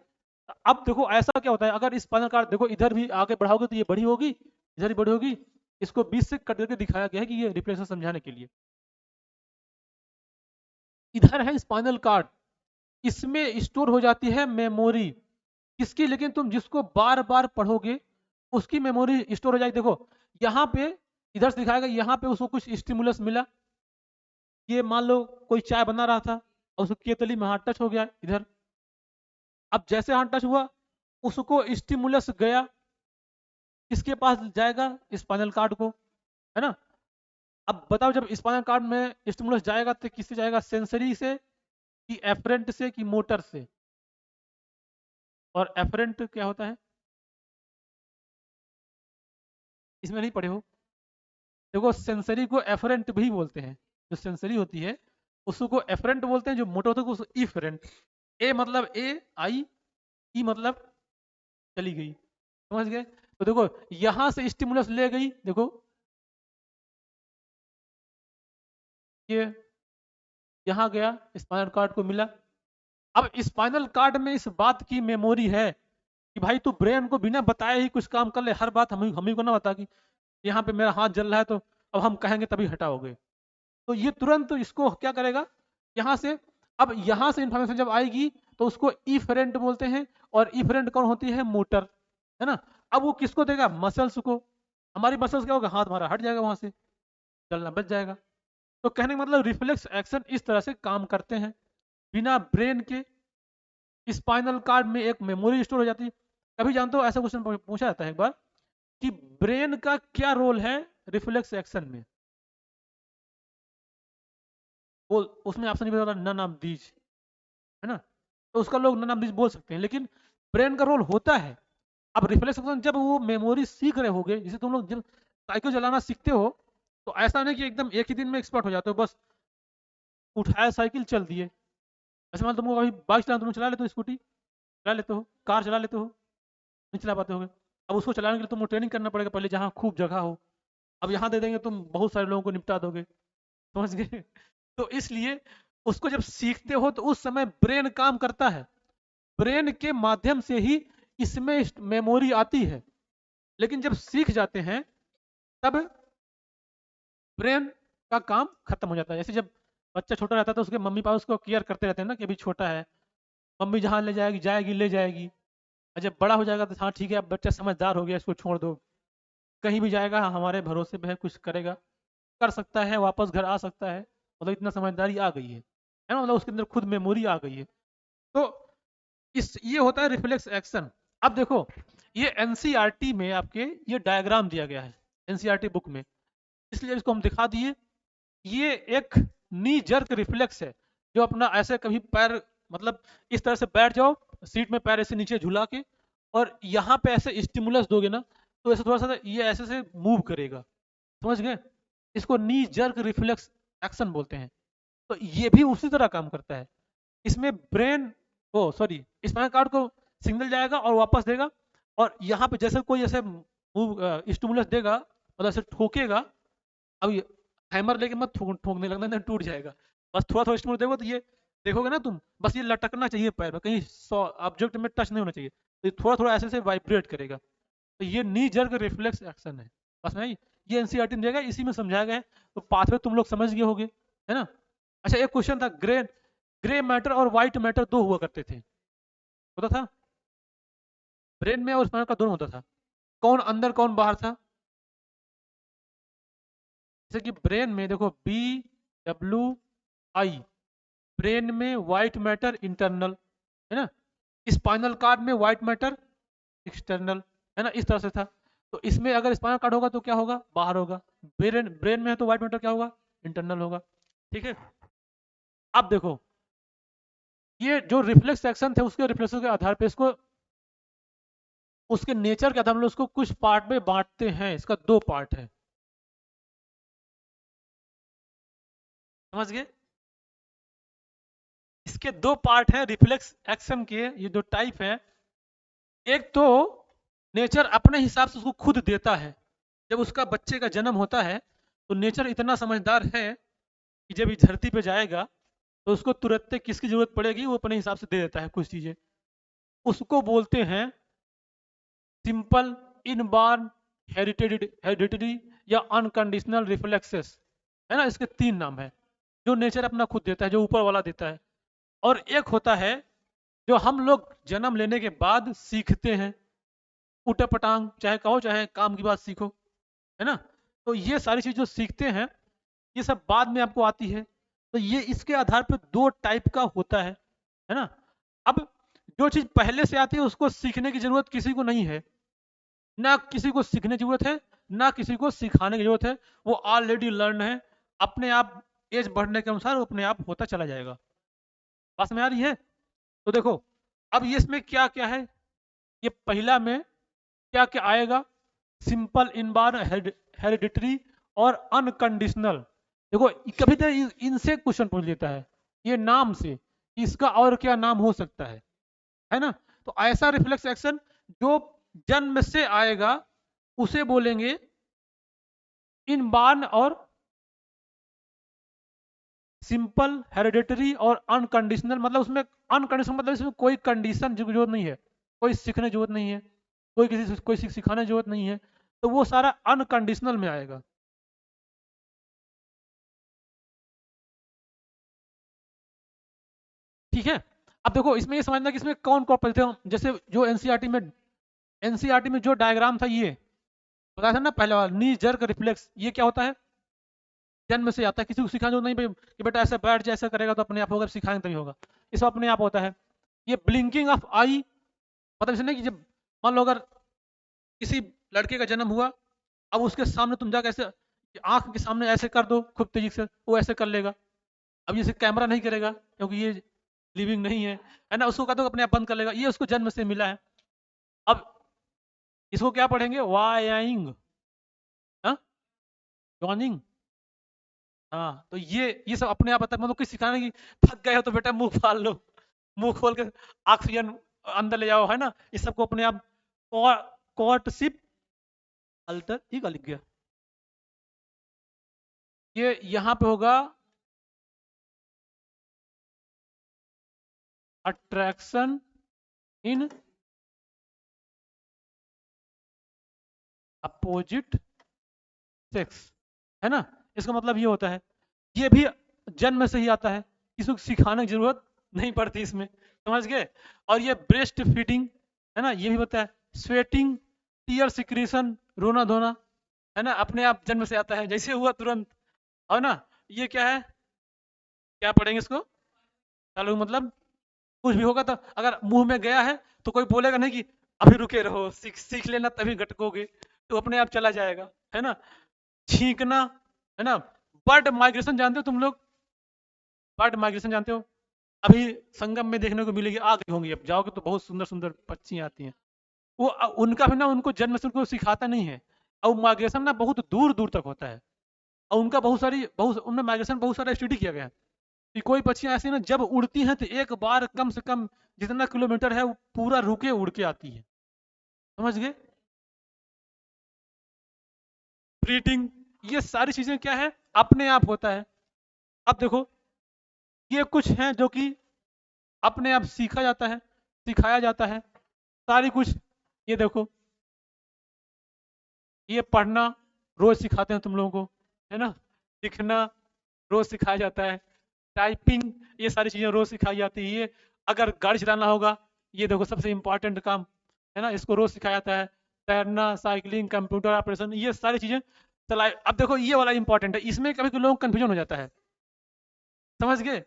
अब देखो ऐसा क्या होता है, अगर स्पाइनल कार्ड देखो इधर भी आगे बढ़ाओगे तो ये बड़ी होगी, इधर ही बड़ी होगी। इसको 20 से कट करके दिखाया गया है कि ये रिफ्लेक्शन समझाने के लिए। इधर है स्पाइनल कार्ड, इसमें स्टोर हो जाती है मेमोरी किसकी, लेकिन तुम जिसको बार बार पढ़ोगे उसकी मेमोरी स्टोर हो जाएगी। देखो यहाँ पे इधर से दिखाएगा, यहाँ पे उसको कुछ स्टिमुलस मिला, ये मान लो कोई चाय बना रहा था और उसको केतली में हाथ टच हो गया इधर। अब जैसे हाथ टच हुआ उसको स्टिमुलस गया, किसके पास जाएगा, स्पाइनल कार्ड को, है ना। अब बताओ जब स्पाइनल कार्ड में स्टिमुलस जाएगा तो किससे जाएगा, सेंसरी से कि एफरेंट से कि मोटर से। और एफरेंट क्या होता है, इसमें नहीं पढ़े हो। देखो सेंसरी को एफरेंट भी बोलते हैं, जो सेंसरी होती है उसको एफरेंट बोलते हैं, जो मोटर होता है उसको इफरेंट। ए मतलब ए आई, ई मतलब चली गई, समझ गए। तो देखो यहां से स्टिमुलस ले गई, देखो ये यहाँ गया, स्पाइनल कार्ड को मिला। अब स्पाइनल कार्ड में इस बात की मेमोरी है कि भाई तू ब्रेन को बिना बताए ही कुछ काम कर ले, हर बात हम ही को ना बता कि यहाँ पे मेरा हाथ जल रहा है तो अब हम कहेंगे तभी हटाओगे। तो ये तुरंत इसको क्या करेगा, यहाँ से, अब यहाँ से इंफॉर्मेशन जब आएगी तो उसको इफरेंट बोलते हैं। और इफरेंट कौन होती है, मोटर, है ना। अब वो किसको देगा, मसल्स को। हमारी मसल्स क्या होगा, हाथ हमारा हट जाएगा, वहां से चलना बच जाएगा। तो कहने का मतलब रिफ्लेक्स एक्शन इस तरह से काम करते हैं, बिना ब्रेन के स्पाइनल कार्ड में एक मेमोरी स्टोर हो जाती है। कभी जानते हो ऐसा क्वेश्चन पूछा जाता है एक बार कि ब्रेन का क्या रोल है रिफ्लेक्स एक्शन में, बोल उसमें ऑप्शन नहीं बता, नन ऑफ दीज, है ना। तो उसका लोग नन ऑफ दीज बोल सकते हैं, लेकिन ब्रेन का रोल होता है। अब रिफ्लेक्स एक्शन जब वो मेमोरी सीख रहे होगे, जैसे तुम लोग जब साइकिल चलाना सीखते हो तो ऐसा नहीं कि एकदम एक ही दिन में एक्सपर्ट हो जाते हो, बस उठाया साइकिल चल दिए। ऐसे मान तुमको कभी बाइक चलाना, तुम चला लेते हो, स्कूटी चला लेते हो, कार चला लेते हो, नहीं चला पाते होगे। अब उसको चलाने के लिए तुमको ट्रेनिंग करना पड़ेगा पहले, जहाँ खूब जगह हो। अब यहाँ दे देंगे तुम बहुत सारे लोगों को निपटा दोगे, समझ गए। तो इसलिए उसको जब सीखते हो तो उस समय ब्रेन काम करता है, ब्रेन के माध्यम से ही इसमें मेमोरी आती है। लेकिन जब सीख जाते हैं तब ब्रेन का काम खत्म हो जाता है। जैसे जब बच्चा छोटा रहता है तो उसके मम्मी पापा उसको केयर करते रहते हैं ना कि अभी छोटा है, मम्मी जहाँ ले जाएगी जाएगी ले जाएगी। और जब बड़ा हो जाएगा तो हाँ ठीक है अब बच्चा समझदार हो गया, इसको छोड़ दो, कहीं भी जाएगा हमारे भरोसे पे है, कुछ करेगा, कर सकता है, वापस घर आ सकता है, मतलब इतना समझदारी आ गई है ना, मतलब उसके अंदर खुद मेमोरी आ गई है। तो इस ये होता है रिफ्लेक्स एक्शन। अब देखो ये एनसीईआरटी में आपके ये डायग्राम दिया गया है, एनसीईआरटी बुक में, इसलिए इसको हम दिखा दिए। ये एक नी जर्क रिफ्लेक्स है, जो अपना ऐसे कभी पैर, मतलब इस तरह से बैठ जाओ सीट में, पैर ऐसे नीचे झुला के, और यहाँ पे ऐसे स्टिमुलस दोगे ना तो ऐसे थोड़ा सा ये ऐसे से मूव करेगा, समझ गए। इसको नी जर्क रिफ्लेक्स एक्शन बोलते हैं। तो ये भी उसी तरह काम करता है। इसमें ब्रेन को, सॉरी, स्पाइनल कार्ड को सिग्नल जाएगा और वापस देगा। और यहाँ पे जैसे कोई ऐसे मूव स्टिमुलस देगा, मतलब ऐसे ठोकेगा, अब हैमर लेके मत ठोकने लगना, नहीं टूट जाएगा। बस थोड़ा थोड़ा स्टिमुलस देखो तो ये देखोगे ना तुम, बस ये लटकना चाहिए पैर में, कहीं ऑब्जेक्ट में टच नहीं होना चाहिए, तो ये थोड़ा थोड़ा ऐसे से वाइब्रेट करेगा। तो ये नी जर्क रिफ्लेक्स एक्शन है। बस नहीं, ये एनसीईआरटी में देगा, इसी में समझाया गया है। तो पाथवे तुम लोग समझ गए होगे, है ना। अच्छा एक क्वेश्चन था, ग्रे ग्रे मैटर और व्हाइट मैटर दो हुआ करते थे, होता था ब्रेन में और स्पाइनल का दोनों होता था, कौन अंदर कौन बाहर था। जैसे कि ब्रेन में देखो BWI, ब्रेन में व्हाइट मैटर इंटरनल, है ना, स्पाइनल कार्ड में व्हाइट मैटर एक्सटर्नल, है ना, इस तरह से था। तो इसमें अगर स्पाइनल कार्ड होगा तो क्या होगा, बाहर होगा। ब्रेन ब्रेन में है तो व्हाइट मैटर क्या होगा, इंटरनल होगा, ठीक है। अब देखो ये जो रिफ्लेक्स एक्शन थे उसके रिफ्लेक्स के आधार पे इसको, उसके नेचर के आधार पर उसको कुछ पार्ट में बांटते हैं, इसका दो पार्ट है, समझ गए। इसके दो पार्ट हैं रिफ्लेक्स एक्शन के, ये दो टाइप है। एक तो नेचर अपने हिसाब से उसको खुद देता है, जब उसका बच्चे का जन्म होता है तो नेचर इतना समझदार है कि जब इस धरती पे जाएगा तो उसको तुरंत किसकी जरूरत पड़ेगी वो अपने हिसाब से दे देता है कुछ चीजें। उसको बोलते हैं सिंपल इनबॉर्न हेरिडिटरी या अनकंडीशनल रिफ्लेक्सेस, है ना। इसके 3 नाम है, जो नेचर अपना खुद देता है, जो ऊपर वाला देता है। और एक होता है जो हम लोग जन्म लेने के बाद सीखते हैं, उटपटांग चाहे कहो चाहे काम की बात सीखो, है ना। तो ये सारी चीज जो सीखते हैं ये सब बाद में आपको आती है। तो ये इसके आधार पर 2 टाइप का होता है ना। अब जो चीज पहले से आती है उसको सीखने की जरूरत किसी को नहीं है, ना किसी को सीखने की जरूरत है, ना किसी को सिखाने की जरूरत है। वो ऑलरेडी लर्न है, अपने आप एज बढ़ने के अनुसार वो अपने आप होता चला जाएगा। बात में आ रही है। तो देखो अब ये इसमें क्या क्या है, ये पहला में क्या क्या आएगा, सिंपल इनबार हेरिडिटरी और अनकंडीशनल। देखो कभी तो इनसे क्वेश्चन पूछ लेता है, ये नाम से इसका और क्या नाम हो सकता है ना। तो ऐसा रिफ्लेक्स एक्शन जो जन्म से आएगा उसे बोलेंगे इनबार्न और सिंपल हेरिडिटरी और अनकंडीशनल। मतलब उसमें अनकंडीशनल मतलब इसमें कोई कंडीशन की जरूरत नहीं है, कोई सीखने की जरूरत नहीं है, कोई किसी कोई सिखाने की जरूरत नहीं है। तो वो सारा अनकंडीशनल में आएगा। ठीक है। अब देखो इसमें ये समझना कि इसमें कौन कौन पढ़ते हो, जैसे जो एनसीईआरटी में जो डायग्राम था ये बताया था ना पहले वाला, नी जर्क रिफ्लेक्स, ये क्या होता है, जन्म से आता है, किसी को सिखाने जो नहीं कि बेटा ऐसे बैठ जाए ऐसा करेगा तो अपने आप होगा, सिखाएंगे तभी होगा, ये सब अपने आप होता है। ये ब्लिंकिंग ऑफ आई मतलब इसने कि जब मान लो अगर किसी लड़के का जन्म हुआ, अब उसके सामने तुम जाकर ऐसे आंख के सामने ऐसे कर दो खूब तेजी से, वो ऐसे कर लेगा। अब ये कैमरा नहीं करेगा क्योंकि ये लिविंग नहीं है ना। उसको कह दो अपने आप बंद कर लेगा, ये उसको जन्म से मिला है। अब इसको क्या पढ़ेंगे, वाइंग, जॉइनिंग। हाँ तो ये सब अपने आप आता है, मतलब किसी सिखाने की थक गए हो तो बेटा मुंह फाड़ लो, मुंह खोल के ऑक्सीजन अंदर ले जाओ, है ना। इस सबको अपने आप कॉर्टशिप अल्टर ही का लिख गया, ये यहाँ पे होगा अट्रैक्शन इन अपोजिट सेक्स, है ना। इसका मतलब ये होता है, ये भी जन्म से ही आता है, किसी को सिखाने की जरूरत नहीं पड़ती इसमें, समझ गए। और ये ब्रेस्ट फीडिंग, है ना, ये भी होता है। स्वेटिंग, टीयर सिक्रीशन, रोना धोना, है ना, अपने आप जन्म से आता है, जैसे हुआ तुरंत, है ना। ये क्या है, क्या पढ़ेंगे इसको, चालू मतलब कुछ भी होगा तो अगर मुंह में गया है तो कोई बोलेगा नहीं कि अभी रुके रहो, सीख सीख लेना तभी घटकोगे, तो अपने आप चला जाएगा, है ना। छींकना, है ना। बर्ड माइग्रेशन जानते हो तुम लोग, बर्ड माइग्रेशन जानते हो, अभी संगम में देखने को मिलेगी, आ गई होंगी, अब जाओगे तो बहुत सुंदर सुंदर पक्षी आती हैं। वो उनका भी ना, उनको जन्म से उनको सिखाता नहीं है, और माइग्रेशन ना बहुत दूर दूर तक होता है, और उनका बहुत उनमें माइग्रेशन बहुत सारा स्टडी किया गया है कि कोई पक्षियां ऐसी ना जब उड़ती हैं तो एक बार कम से कम जितना किलोमीटर है वो पूरा रुके उड़ के आती है, समझ गए। ब्रीडिंग, ये सारी चीजें क्या है, अपने आप होता है। अब देखो ये कुछ हैं जो कि अपने आप सीखा जाता है, सिखाया जाता है, सारी कुछ। ये देखो, ये पढ़ना रोज सिखाते हैं तुम लोगों को, है ना। लिखना रोज सिखाया जाता है, टाइपिंग, ये सारी चीजें रोज सिखाई जाती है। ये अगर गाड़ी चलाना होगा, ये देखो सबसे इंपॉर्टेंट काम, है ना, इसको रोज सिखाया जाता है। तैरना, साइकिलिंग, कंप्यूटर ऑपरेशन, ये सारी चीजें चलाए। अब देखो ये वाला इंपॉर्टेंट है, इसमें कभी कभी लोगों को कंफ्यूजन हो जाता है, समझ गए।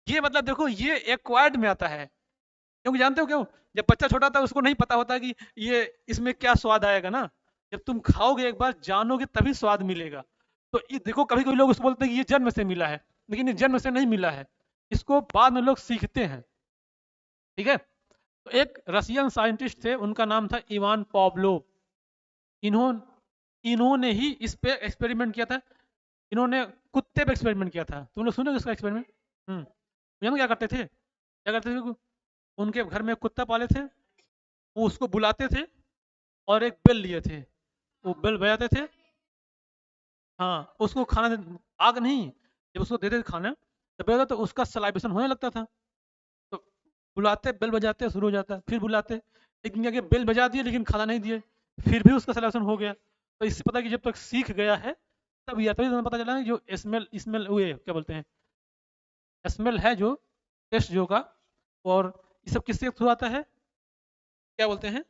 ये मतलब देखो ये एक्वायर्ड में आता है, क्योंकि जानते हो क्यों, जब बच्चा छोटा था उसको नहीं पता होता कि ये इसमें क्या स्वाद आएगा ना, जब तुम खाओगे एक बार जानोगे तभी स्वाद मिलेगा। तो ये देखो कभी कभी लोग उसको बोलते हैं कि ये जन्म से मिला है, लेकिन ये जन्म से नहीं मिला है, इसको बाद में लोग सीखते हैं, ठीक है। तो एक रशियन साइंटिस्ट थे, उनका नाम था इवान पॉवलोव। इन्होंने ही इस पे एक्सपेरिमेंट किया था। इन्होंने कुत्ते पे एक्सपेरिमेंट किया था, तुम लोग सुनो इसका एक्सपेरिमेंट। जानते क्या करते थे, क्या करते थे, उनके घर में कुत्ता पाले थे, वो उसको बुलाते थे और एक बेल लिए थे, वो बेल बजाते थे। हाँ उसको खाना आग नहीं, जब उसको देते थे खाना तो बेल तो उसका सलाइवेशन होने लगता था। तो बुलाते, बेल बजाते, शुरू हो जाता है, फिर बुलाते, एक दिन आगे बेल बजा दिए लेकिन खाना नहीं दिए, फिर भी उसका सिलेक्शन हो गया। तो इससे पता है कि जब तक सीख गया है तब या तभी तुम्हें पता चला है जो स्मेल स्मेल हुए क्या बोलते हैं, स्मेल है जो टेस्ट जो का, और ये सब किससे थ्रू आता है, क्या बोलते हैं,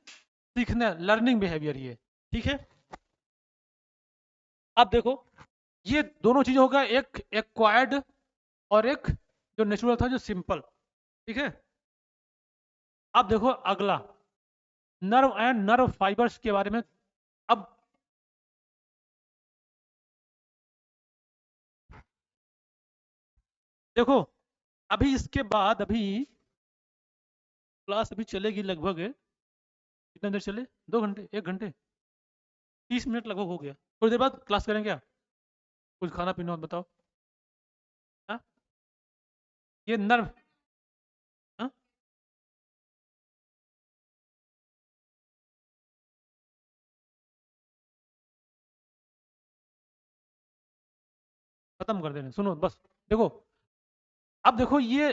सीखना, लर्निंग बिहेवियर ये, ठीक है। अब देखो ये दोनों चीज होगा, एक एक्वायर्ड और एक जो नेचुरल था जो सिंपल, ठीक है। अब देखो अगला नर्व एंड नर्व फाइबर्स के बारे में। अब देखो अभी इसके बाद अभी क्लास अभी चलेगी लगभग, कितना देर चले, 2 घंटे, 1 घंटे, 30 मिनट लगभग हो गया, थोड़ी देर बाद क्लास करें क्या, कुछ खाना पीना और बताओ। हाँ ये नर्व, हाँ खत्म कर देने, सुनो बस। देखो अब देखो ये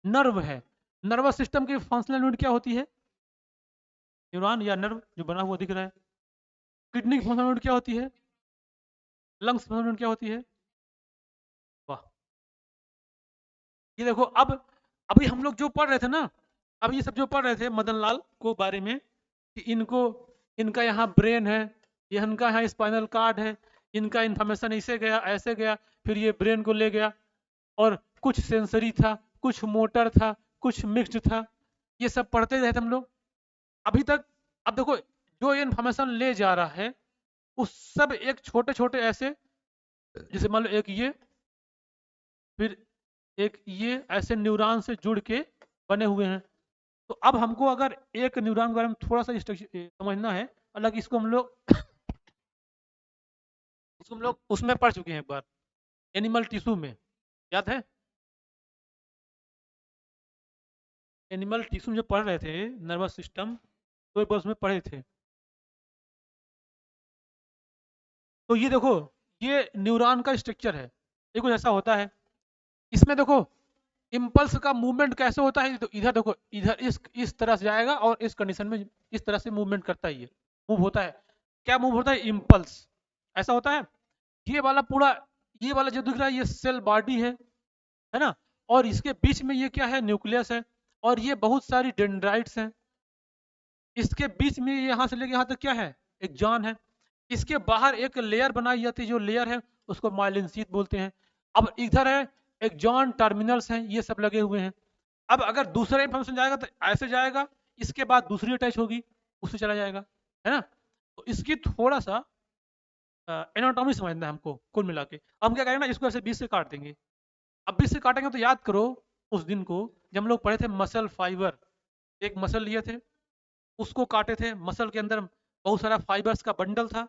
नर्व है, नर्वस सिस्टम की फंक्शनल यूनिट क्या होती है, न्यूरॉन या नर्व जो बना हुआ दिख रहा है। किडनी की फंक्शनल यूनिट क्या होती है, लंग्स फंक्शनल यूनिट क्या होती है, वाह। ये देखो अब अभी हम लोग जो पढ़ रहे थे ना, अब ये सब जो पढ़ रहे थे मदन लाल को बारे में, कि इनको, इनका यहाँ ब्रेन है, ये इनका यहाँ स्पाइनल कार्ड है, इनका इंफॉर्मेशन ऐसे गया ऐसे गया, फिर ये ब्रेन को ले गया, और कुछ सेंसरी था, कुछ मोटर था, कुछ मिक्स्ड था, ये सब पढ़ते रहे थे हम लोग अभी तक। अब देखो जो ये इंफॉर्मेशन ले जा रहा है उस सब एक छोटे छोटे ऐसे, जैसे मान लो एक ये, फिर एक ये, ऐसे न्यूरॉन से जुड़ के बने हुए हैं। तो अब हमको अगर एक न्यूरॉन के बारे में थोड़ा सा समझना है, हालांकि इसको हम लोग उसमें पढ़ चुके हैं एक बार, एनिमल टिश्यू में, याद है, एनिमल टिश्यू जो पढ़ रहे थे नर्वस सिस्टम, तो एक बार उसमें पढ़े थे। तो ये देखो ये न्यूरॉन का स्ट्रक्चर है, ये कुछ ऐसा होता है। इसमें देखो इम्पल्स का मूवमेंट कैसे होता है, तो इधर देखो, इधर इस तरह से जाएगा और इस कंडीशन में इस तरह से मूवमेंट करता है, ये मूव होता है। क्या मूव होता है, इम्पल्स, ऐसा होता है। ये वाला पूरा, ये वाला जो दिख रहा है ये सेल बॉडी है ना, और इसके बीच में ये क्या है, न्यूक्लियस है, और ये बहुत सारी डेंड्राइट्स हैं, इसके बीच में यहाँ से लेके यहाँ तक क्या है, एक जॉन है, इसके बाहर एक लेयर बनाई जाती है, जो लेयर है उसको माइलिन शीथ बोलते हैं। अब इधर है एक जॉन टर्मिनल्स हैं, ये सब लगे हुए हैं। अब अगर दूसरा इन्फॉर्मेशन जाएगा तो ऐसे जाएगा, इसके बाद दूसरी अटैच होगी, उससे चला जाएगा, है ना। तो इसकी थोड़ा सा एनाटॉमी समझना है हमको कुल मिला के। हम क्या करेंगे ना, इसको ऐसे 20 से काट देंगे। अब 20 से काटेंगे तो याद करो उस दिन को जब हम लोग पढ़े थे मसल फाइबर, एक मसल लिए थे, उसको काटे थे, मसल के अंदर बहुत सारा फाइबर्स का बंडल था,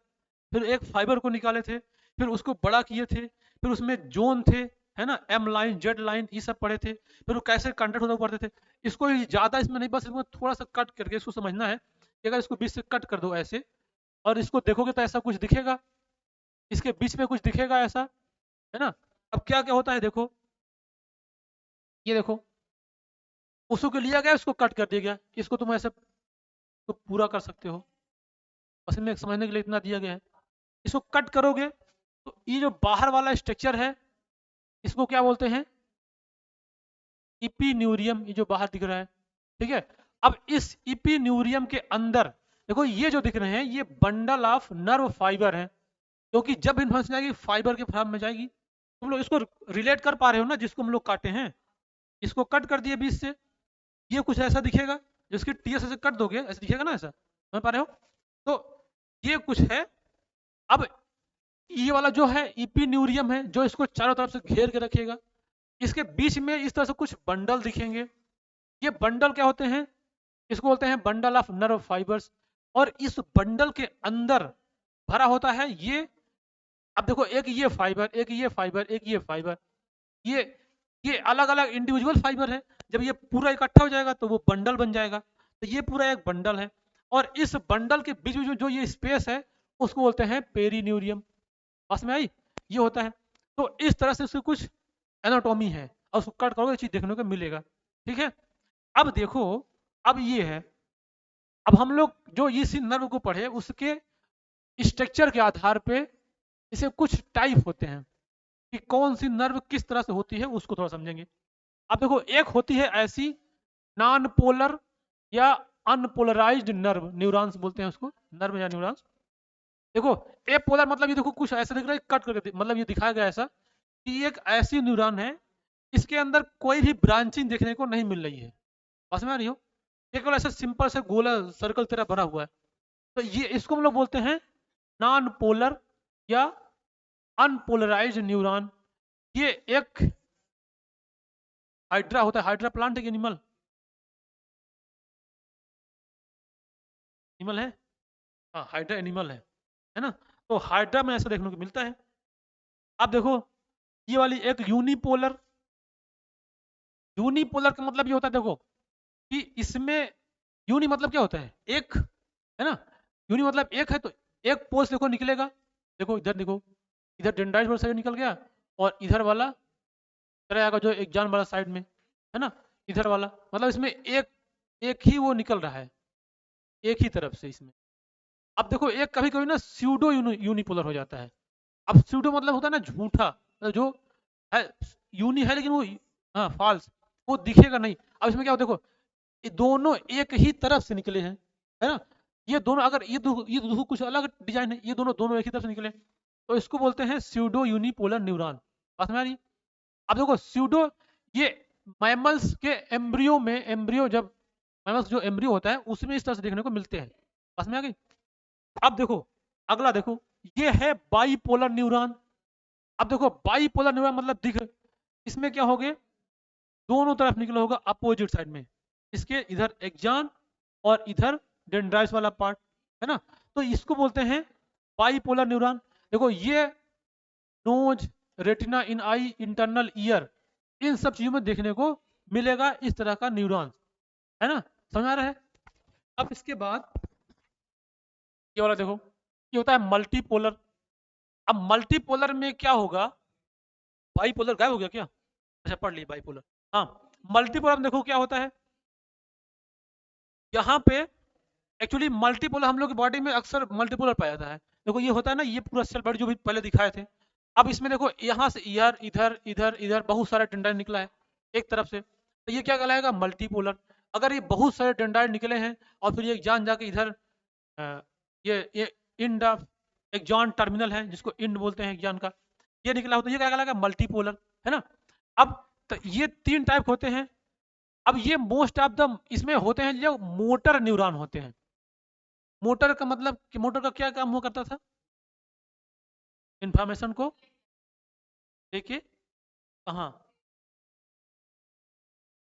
फिर एक फाइबर को निकाले थे, फिर उसको बड़ा किए थे, फिर उसमें जोन थे, है ना, एम लाइन जेड लाइन ये सब पढ़े थे, फिर वो कैसे कंडक्ट होता पढ़ते थे। इसको ज़्यादा इसमें नहीं, बस इसमें थोड़ा सा कट करके इसको समझना है कि अगर इसको बीच से कट कर दो ऐसे, और इसको देखोगे तो ऐसा कुछ दिखेगा, इसके बीच में कुछ दिखेगा ऐसा, है ना। अब क्या क्या होता है देखो, ये देखो उसको के लिया गया, उसको कट कर दिया गया, इसको तुम ऐसे तो पूरा कर सकते हो, बस में समझने के लिए इतना दिया गया है। इसको कट करोगे तो ये जो बाहर वाला स्ट्रक्चर है इसको क्या बोलते हैं, इपीन्यूरियम, ये जो बाहर दिख रहा है, ठीक है। अब इस इपीन्यूरियम के अंदर देखो ये जो दिख रहे हैं ये बंडल ऑफ नर्व फाइबर है, क्योंकि जब इन्फॉर्मेशन जाएगी फाइबर के फॉर्म में जाएगी। तुम लोग इसको रिलेट कर पा रहे हो ना, जिसको हम लोग काटे हैं, इसको कट कर दिए बीच से, ये कुछ ऐसा दिखेगा, जिसकी टीएस से कट दोगे ऐसा दिखेगा ना, ऐसा समझ पा रहे हो। तो ये कुछ है। अब ये वाला जो है इपीन्यूरियम है जो इसको चारों तरफ से घेर के रखेगा, इसके बीच में इस तरह से कुछ बंडल दिखेंगे, ये बंडल क्या होते हैं, इसको बोलते हैं बंडल ऑफ नर्व फाइबर्स। और इस बंडल के अंदर भरा होता है ये, अब देखो एक ये फाइबर, एक ये फाइबर, एक ये फाइबर, ये ये अलग अलग इंडिविजुअल फाइबर है। जब ये पूरा इकट्ठा हो जाएगा तो वो बंडल बन जाएगा, तो ये पूरा एक बंडल है। और इस बंडल के बीच में जो ये स्पेस है उसको बोलते हैं पेरीन्यूरियम, पास में आई, ये होता है। तो इस तरह से उसकी कुछ एनाटॉमी है, और उसको कट करोगे चीज देखने को मिलेगा, ठीक है। अब देखो, अब ये है, अब हम लोग जो इस नर्व को पढ़े उसके स्ट्रक्चर के आधार पे इसे कुछ टाइप होते हैं कि कौन सी नर्व किस तरह से होती है उसको थोड़ा समझेंगे। अब देखो, एक होती है ऐसी नॉन पोलर या अनपोलराइज्ड नर्व, न्यूरॉन्स बोलते हैं उसको, नर्व या न्यूरॉन्स। देखो, ए पोलर मतलब ये देखो कुछ ऐसा दिख रहा है, कट करके मतलब ये दिखाया गया ऐसा कि एक ऐसी न्यूरॉन है, इसके अंदर कोई भी ब्रांचिंग देखने को नहीं मिल रही है। समझ में आ रही हो? ये केवल ऐसा सिंपल से गोला सर्कल तरह बना हुआ है। तो ये इसको हम लोग बोलते हैं नॉन पोलर या अनपोलराइज्ड न्यूरॉन। ये एक हाइड्रा होता है, हाइड्रा प्लांट एक एनिमल, एनिमल है, हाँ हाइड्रा एनिमल है ना? तो हाइड्रा में ऐसा देखने को मिलता है। अब देखो, ये वाली एक यूनिपोलर, यूनिपोलर का मतलब ये होता है देखो कि इसमें यूनि मतलब क्या होता है, एक, है ना? यूनि मतलब एक है, तो एक पोल देखो निकलेगा, देखो इधर देखो, इधर डेंड्राइट से निकल गया, और इधर वाला चला जाएगा जो एग्जाम वाला साइड में, है ना? इधर वाला मतलब इसमें एक एक ही वो निकल रहा है, एक ही तरफ से इसमें। अब देखो, एक कभी कभी ना स्यूडो यूनिपोलर हो जाता है। अब स्यूडो मतलब होता है ना झूठा, जो है यूनि है लेकिन वो, हाँ फॉल्स, वो दिखेगा नहीं। अब इसमें क्या होता है देखो, ये दोनों एक ही तरफ से निकले हैं, है ना? ये दोनों अगर ये दो कुछ अलग डिजाइन है, ये दोनों दोनों एक ही तरफ से निकले, तो इसको बोलते हैं स्यूडो यूनिपोलर न्यूरॉन। बात में आ रही है? अब देखो स्यूडो, ये मैमल्स के एम्ब्रियो में, एम्ब्रियो जब मैमल्स जो एम्ब्रियो होता है उसमें इस तरह से देखने को मिलते हैं। बात में आ गई? अब देखो, अगला देखो, ये है बाईपोलर न्यूरॉन। अब देखो, बाईपोलर न्यूरॉन मतलब दिख, इसमें क्या हो गए, दोनों तरफ निकला होगा अपोजिट साइड में, इसके इधर एक्जान और इधर डेंड्राइट्स वाला पार्ट, है ना? तो इसको बोलते हैं बाईपोलर न्यूरॉन। देखो, ये नोज, रेटिना इन आई, इंटरनल ईयर, इन सब चीजों में देखने को मिलेगा इस तरह का न्यूरॉन, है ना? समझ आ रहा है? अब इसके बाद ये वाला देखो, ये होता है मल्टीपोलर। अब मल्टीपोलर में क्या होगा, बाईपोलर गायब हो गया क्या? अच्छा पढ़ ली बाईपोलर। हाँ, मल्टीपोलर में देखो क्या होता है, यहाँ पे एक्चुअली मल्टीपोलर हम लोग की बॉडी में अक्सर मल्टीपोलर पाया जाता है। देखो ये होता है ना, ये पूरा सेल बॉडी जो भी पहले दिखाए थे। अब इसमें देखो, यहाँ से ईयर, इधर इधर इधर बहुत सारा टेंडाइन निकला है एक तरफ से, तो ये क्या कहलाएगा, मल्टीपोलर। अगर ये बहुत सारे टेंडाइन निकले हैं और फिर ये जान जाके इधर ये इंड, एक जॉन टर्मिनल है जिसको इंड बोलते हैं एग्जान का, ये निकला हो, तो ये क्या कहलाएगा, मल्टीपोलर, है ना? अब तो ये तीन टाइप होते हैं। अब ये मोस्ट ऑफ द इसमें होते हैं जो मोटर न्यूरॉन होते हैं। मोटर का मतलब कि मोटर का क्या काम हुआ करता था, इंफॉर्मेशन को लेके, कहाँ,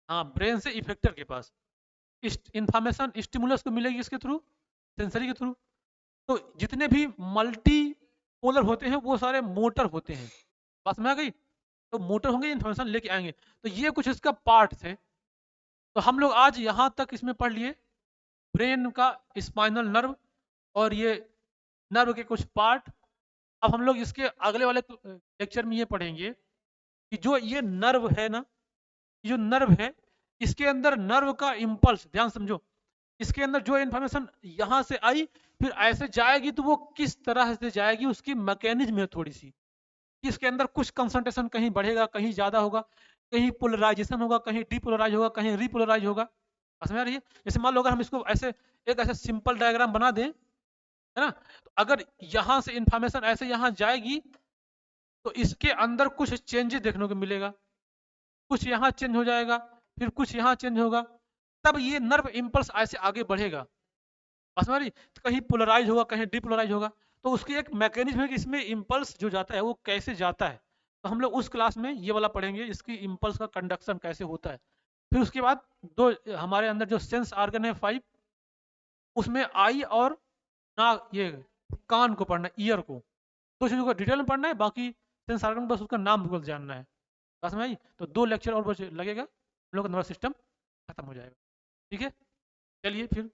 हाँ ब्रेन से इफेक्टर के पास इंफॉर्मेशन स्टिमुलस को मिलेगी इसके थ्रू, सेंसरी के थ्रू। तो जितने भी मल्टी पोलर होते हैं वो सारे मोटर होते हैं। बात में आ गई? तो मोटर होंगे, इन्फॉर्मेशन लेके आएंगे। तो ये कुछ इसका पार्ट थे। तो हम लोग आज यहाँ तक इसमें पढ़ लिए ब्रेन का स्पाइनल नर्व और ये नर्व के कुछ पार्ट। अब हम लोग इसके अगले वाले लेक्चर में ये पढ़ेंगे कि जो ये नर्व है ना, ये जो नर्व है, इसके अंदर नर्व का इम्पल्स, ध्यान समझो, इसके अंदर जो इन्फॉर्मेशन यहाँ से आई फिर ऐसे जाएगी, तो वो किस तरह से जाएगी उसकी मैकेनिज्म है थोड़ी सी। इसके अंदर कुछ कंसंट्रेशन कहीं बढ़ेगा, कहीं ज्यादा होगा, कहीं पोलराइजेशन होगा, कहीं डीपोलराइज होगा, कहीं रिपोलराइज होगा। समझ आ रही है? जैसे मान लो अगर हम इसको ऐसे एक ऐसे सिंपल डायग्राम बना दें, है ना? तो अगर यहाँ से इंफॉर्मेशन ऐसे यहाँ जाएगी तो इसके अंदर कुछ चेंजेस देखने को मिलेगा, कुछ यहाँ चेंज हो जाएगा, फिर कुछ यहाँ चेंज होगा, तब ये नर्व इम्पल्स ऐसे आगे बढ़ेगा। समझ आ रही? तो कहीं पोलराइज होगा, कहीं डिपोलराइज होगा, तो उसकी एक मैकेनिज्म है कि इसमें इम्पल्स जो जाता है वो कैसे जाता है। तो हम लोग उस क्लास में ये वाला पढ़ेंगे, इसकी इम्पल्स का कंडक्शन कैसे होता है। फिर उसके बाद दो हमारे अंदर जो सेंस ऑर्गन है 5, उसमें आई और ना ये कान को पढ़ना है, ईयर को, दो चीज़ों को डिटेल में पढ़ना है, बाकी सेंस ऑर्गन बस उसका नाम बस जानना है। बस में आई तो 2 लेक्चर और बस लगेगा, हम लोग का नर्वस सिस्टम खत्म हो जाएगा। ठीक है, चलिए फिर